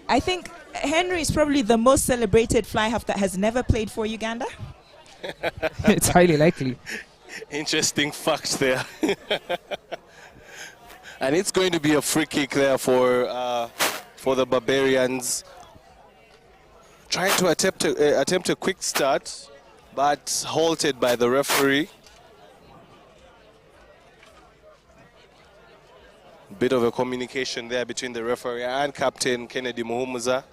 I think Henry is probably the most celebrated fly half that has never played for Uganda. It's highly likely. Interesting fact there. And it's going to be a free kick there for the Barbarians. Trying to attempt a quick start, but halted by the referee. Bit of a communication there between the referee and Captain Kennedy Muhumuza,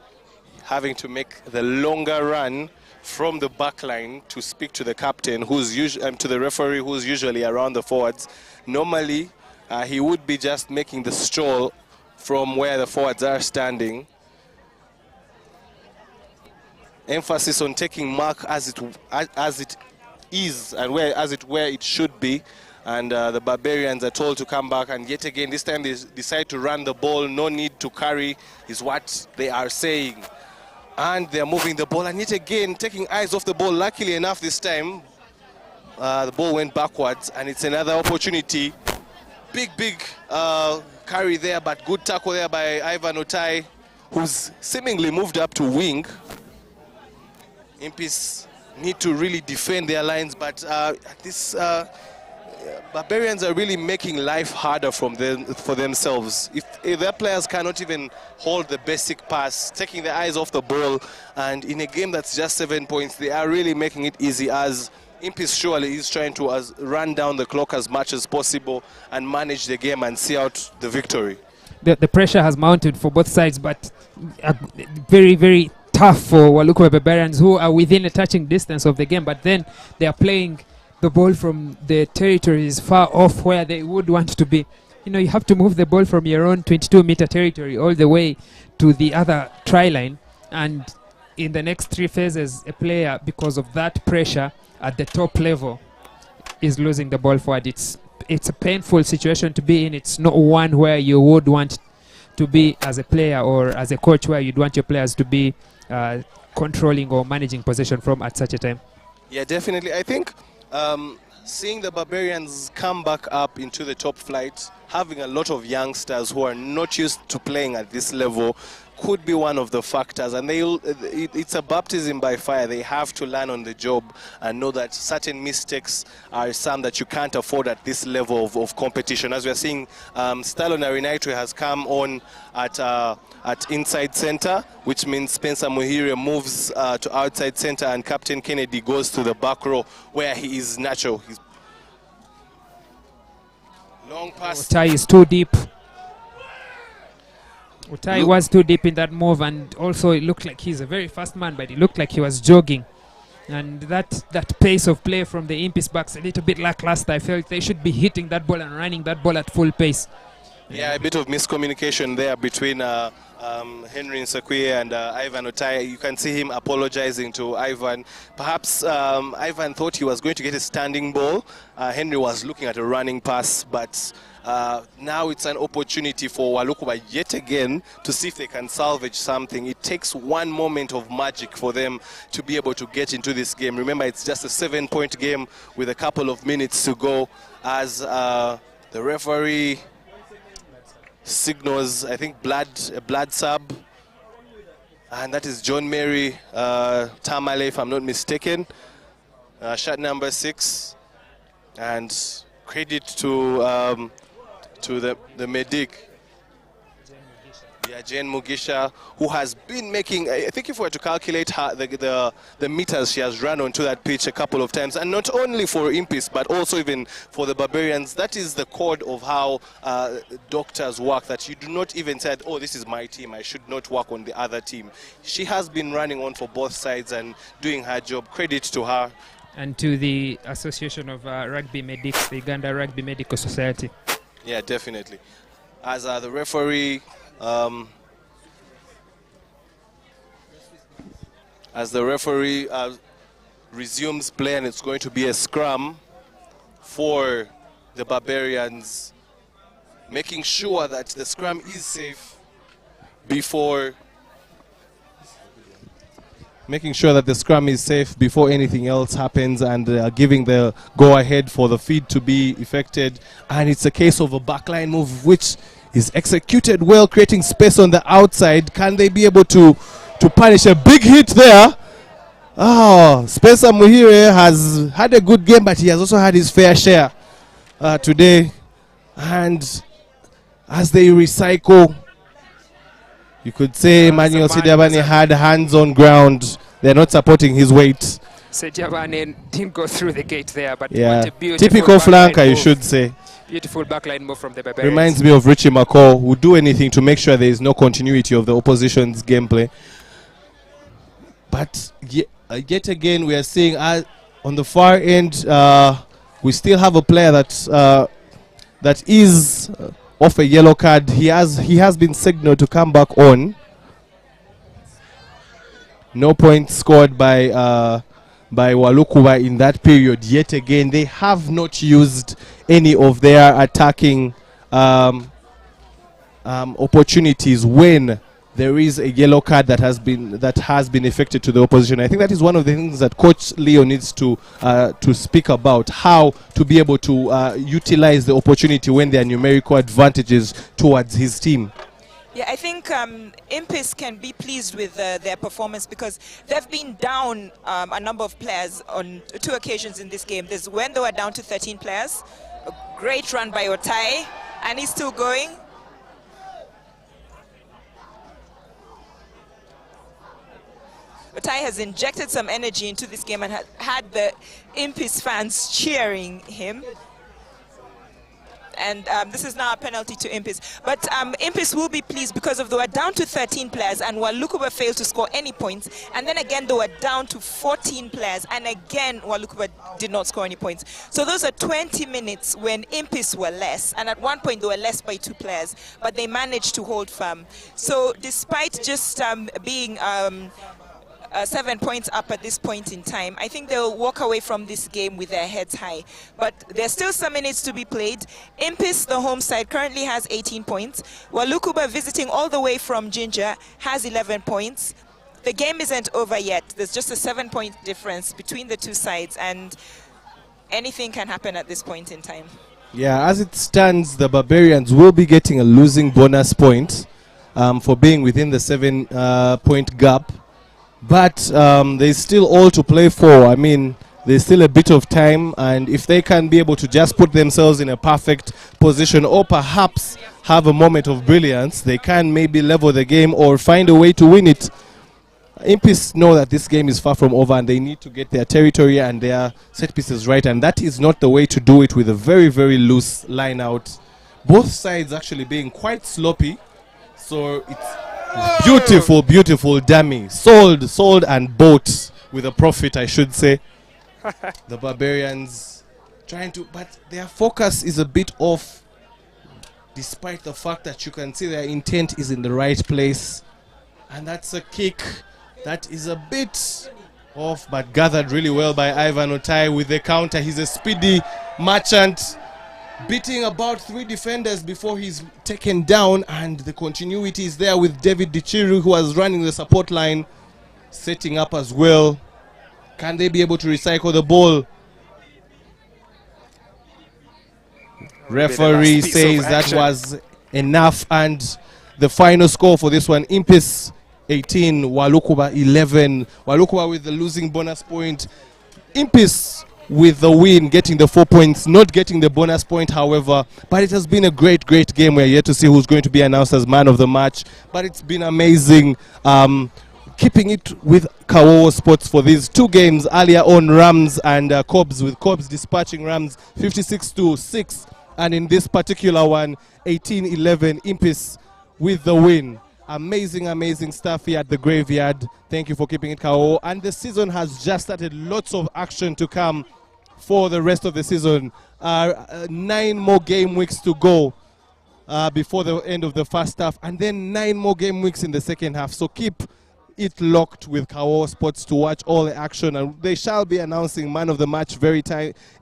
having to make the longer run from the back line to speak to the captain, who's usually to the referee, who's usually around the forwards. Normally, he would be just making the stroll from where the forwards are standing. Emphasis on taking mark as it is and where it should be. And the Barbarians are told to come back, and yet again this time they decide to run the ball. No need to carry is what they are saying. And they're moving the ball, and yet again taking eyes off the ball. Luckily enough this time the ball went backwards, and it's another opportunity. Big carry there, but good tackle there by Ivan Otai, who's seemingly moved up to wing. Impis need to really defend their lines, but this Barbarians are really making life harder for themselves. If their players cannot even hold the basic pass, taking their eyes off the ball, and in a game that's just 7 points, they are really making it easy, as Impis surely is trying to run down the clock as much as possible and manage the game and see out the victory. The pressure has mounted for both sides, but very, very tough for Walukuba Barbarians, who are within a touching distance of the game, but then they are playing the ball from the territories far off where they would want to be. You know, you have to move the ball from your own 22-meter territory all the way to the other try line, and in the next 3 phases, a player, because of that pressure at the top level, is losing the ball forward. It's a painful situation to be in. It's not one where you would want to be as a player or as a coach, where you'd want your players to be controlling or managing possession from at such a time. Yeah, definitely. I think seeing the Barbarians come back up into the top flight, having a lot of youngsters who are not used to playing at this level, could be one of the factors, and it's a baptism by fire. They have to learn on the job and know that certain mistakes are some that you can't afford at this level of competition. As we are seeing, Stalo Narinaitwe has come on at inside center, which means Spencer Muhire moves to outside center, and Captain Kennedy goes to the back row where he is natural. Long pass. Utai is too deep. Utai was too deep in that move, and also it looked like he's a very fast man, but it looked like he was jogging. And that pace of play from the Impis backs a little bit lackluster. I felt they should be hitting that ball and running that ball at full pace. Yeah, a bit of miscommunication there between Henry Nsakwe and Ivan Utai. You can see him apologizing to Ivan. Perhaps Ivan thought he was going to get a standing ball. Henry was looking at a running pass, but now it's an opportunity for Walukuba yet again to see if they can salvage something. It takes one moment of magic for them to be able to get into this game. Remember, it's just a 7-point game with a couple of minutes to go, as the referee signals, I think, a blood sub, and that is John Mary Tamale, if I'm not mistaken. Shot number 6, and credit to the medic, Jane Mugisha, who has been making, I think if we were to calculate her, the meters she has run onto that pitch a couple of times, and not only for Impis, but also even for the Barbarians. That is the code of how doctors work, that you do not even say, oh, this is my team, I should not work on the other team. She has been running on for both sides and doing her job. Credit to her. And to the Association of Rugby Medics, the Uganda Rugby Medical Society. Yeah, definitely. As the referee, resumes play, and it's going to be a scrum for the Barbarians, making sure that the scrum is safe before anything else happens, and giving the go-ahead for the feed to be effected. And it's a case of a backline move which is executed well, creating space on the outside. Can they be able to punish a big hit there? Oh, Spencer Muhire has had a good game, but he has also had his fair share today. And as they recycle, you could say Emmanuel Sidiabane had hands on ground. They're not supporting his weight. Sidiabane didn't go through the gate there, but yeah, what a beautiful typical flanker, you should say. Beautiful backline move from the Barbarians. Reminds me of Richie McCaw, who would do anything to make sure there is no continuity of the opposition's gameplay. But yet again, we are seeing on the far end, we still have a player that is off a yellow card. He has been signaled to come back on. No points scored by Walukuba in that period. Yet again, they have not used any of their attacking opportunities when there is a yellow card that has been effected to the opposition. I think that is one of the things that Coach Leo needs to speak about, how to be able to utilize the opportunity when there are numerical advantages towards his team. Yeah, I think Impis can be pleased with their performance, because they've been down a number of players on 2 occasions in this game. There's when they were down to 13 players, A great run by Otai, and he's still going. Otai has injected some energy into this game and had the Impis fans cheering him. And this is now a penalty to Impis. But Impis will be pleased because they were down to 13 players and Walukuba failed to score any points. And then again, they were down to 14 players. And again, Walukuba did not score any points. So those are 20 minutes when Impis were less. And at one point, they were less by 2 players. But they managed to hold firm. So despite just being 7 points up at this point in time, I think they'll walk away from this game with their heads high. But there's still some minutes to be played. Impis, the home side, currently has 18 points. Walukuba, visiting all the way from Ginger, has 11 points. The game isn't over yet. There's just a 7-point difference between the two sides, and anything can happen at this point in time. Yeah, as it stands, the Barbarians will be getting a losing bonus point for being within the 7-point gap. But there's still all to play for. I mean, there's still a bit of time, and if they can be able to just put themselves in a perfect position or perhaps have a moment of brilliance, they can maybe level the game or find a way to win it. Impis know that this game is far from over and they need to get their territory and their set pieces right, and that is not the way to do it with a very, very loose line out. Both sides actually being quite sloppy, so it's beautiful, beautiful dummy. Sold and bought with a profit, I should say. The Barbarians trying to, but their focus is a bit off, despite the fact that you can see their intent is in the right place. And that's a kick that is a bit off, but gathered really well by Ivan Otai with the counter. He's a speedy merchant, beating about 3 defenders before he's taken down, and the continuity is there with David Dichiru, who was running the support line, setting up as well. Can they be able to recycle the ball? Referee says that was enough, and the final score for this one, Impis 18, Walukuba 11. Walukuba with the losing bonus point. Impis with the win, getting the 4 points, not getting the bonus point, however. But it has been a great, great game. We're yet to see who's going to be announced as man of the match. But it's been amazing. Keeping it with Kawowo Sports for these 2 games earlier on, Rams and Cobbs, with Cobbs dispatching Rams 56-6. And in this particular one, 18-11, Impis with the win. Amazing, amazing stuff here at the Graveyard. Thank you for keeping it Kawowo. And the season has just started. Lots of action to come for the rest of the season. 9 more game weeks to go before the end of the first half. And then 9 more game weeks in the second half. So keep it locked with Kawowo Sports to watch all the action, and they shall be announcing man of the match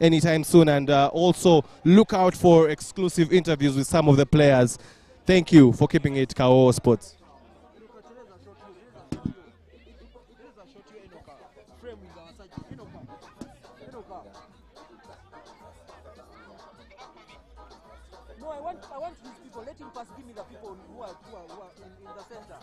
anytime soon, and also look out for exclusive interviews with some of the players. Thank you for keeping it Kawowo Sports. No, I want these people. Let him pass. Give me the people who are in the center.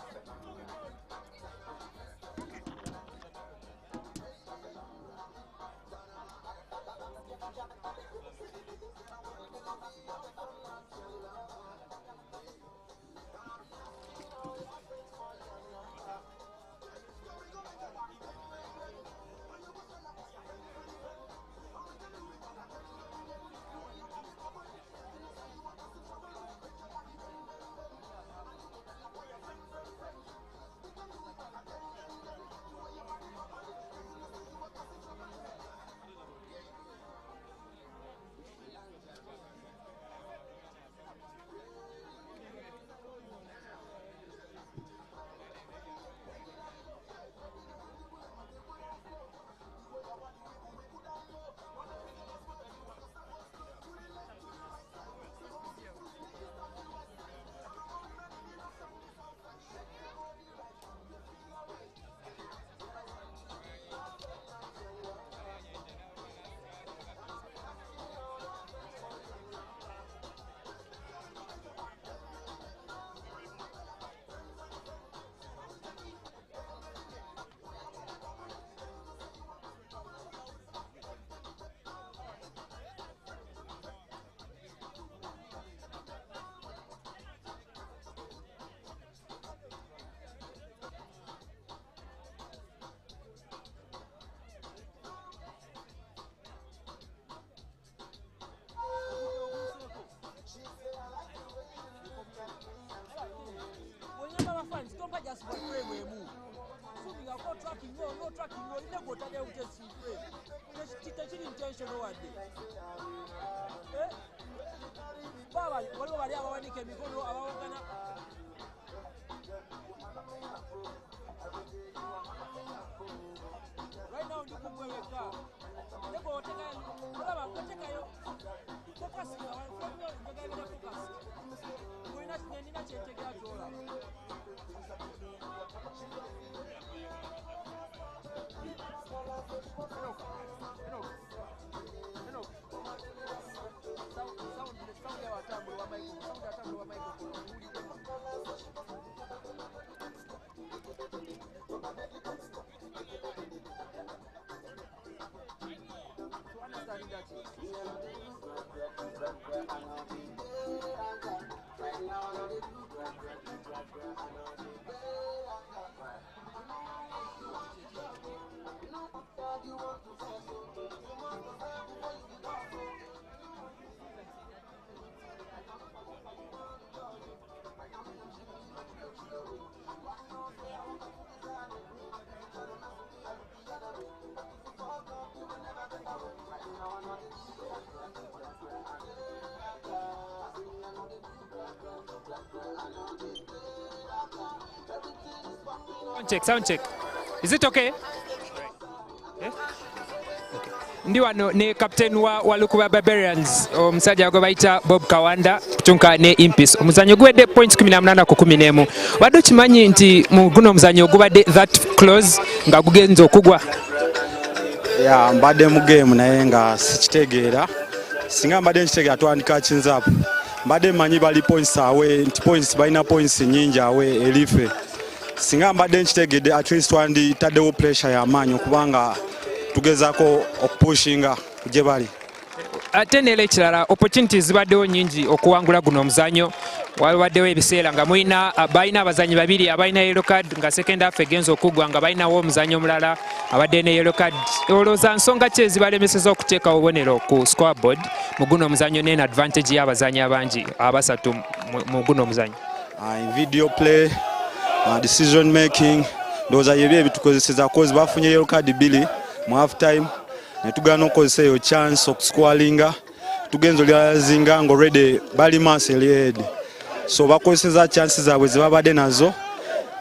kwa frame emu. Sumi nga ko tracking no tracking no ine go tade uje si frame. Chitachiri intentional wade. Baba waliwo bali abawanike emikono abawagana. Right now ndi kumweweka. Lego oteka olaba otekayo. Focus ya waliwo njagala focus. Kuina nina chentegera tola. Sound check. Is it okay? Yeah? Okay. Ndi wano ne captain wa Walukuba Barbarians omusajja gwe bayita Bob Kawanda kutunka ne Impis. Omuzanyo guwedde points 18 ku 11. Wadde okimanyi nti mu guno omuzanyo gubadde that close nga gugenza okugwa? Ya mbadde mu game naye nga sikitegeera. Singa mbadde nkitegeera twandika kinzap. Mbadde manyi bali points awe nti points balina points nyingi awe elife. Singa mbadde nkitegedde at least wandi taddewo pressure y'amaanyi okubanga tugezaako okupushinga gye bali. Ate neera ekirala opportunities zibaddewo nyingi okuwangula guno omuzanyo. Wabaddewo ebiseera nga balina abazanyi babiri abalina yellow card nga second half egenza okuggwa nga balinawo omuzanyo omulala abadde ne yellow card. Olowooza nsonga ki ezibalemeseza okuteekawo obubonero ku scoreboard mu guno omuzanyo n'en advantage y'abazanyi abangi abasatu mu guno omuzanyo? In video play, decision making, ndowooza yebyo ebitukozeseza cause bafunye yellow card 2 mu half time ne tugaana okukozesa eyo chance okusqualinga tugenza olyazinga nga already bali maaso eri head, so bakozeseza chances zaabwe zebabadde nazo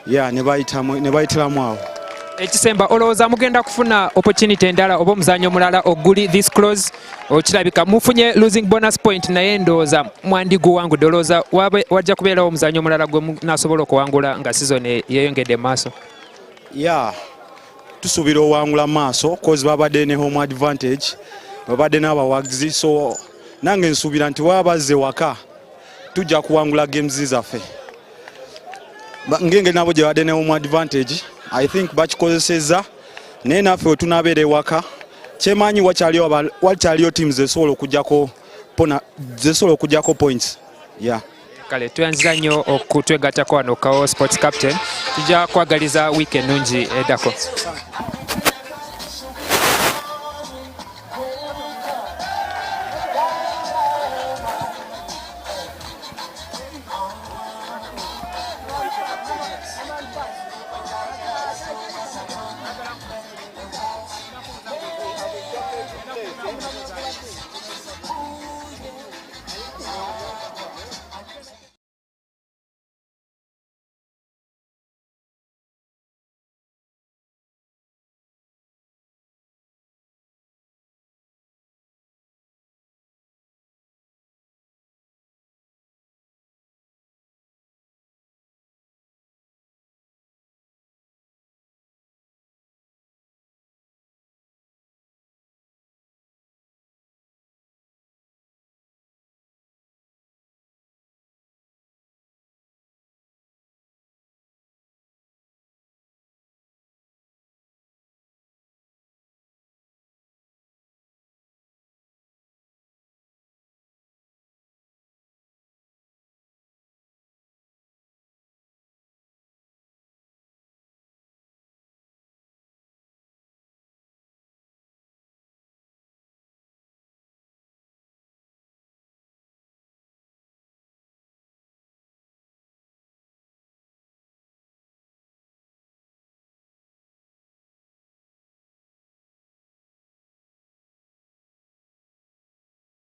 ne bayitiramu awo. Ekisemba olowooza mugenda kufuna opportunity endala oba omuzanyo omulala oguli this close? Okirabika mufunye losing bonus point naye ndowooza mwandiguwangudde. Olowooza wajja kubeerawo omuzanyo omulala gwe munasobola okuwangula nga season yeeyongedde mu maaso? Tusuubira owangula maaso cause babadde ne home advantage, babadde n'abawagizi, so nange nsuubira nti waba bazze waka tujja kuwangula games zaffe. Ngenge nabo gye badde ne home advantage, I think bakikozeseza naye naffe we tunaabeera ewaka kyemanyi wakyaliyo teams zesobola okugyako points. Kale tuyanziza nnyo okutwegattako wano Kawo Sports Captain. Tujja kwagaliza weekend nungi eddako.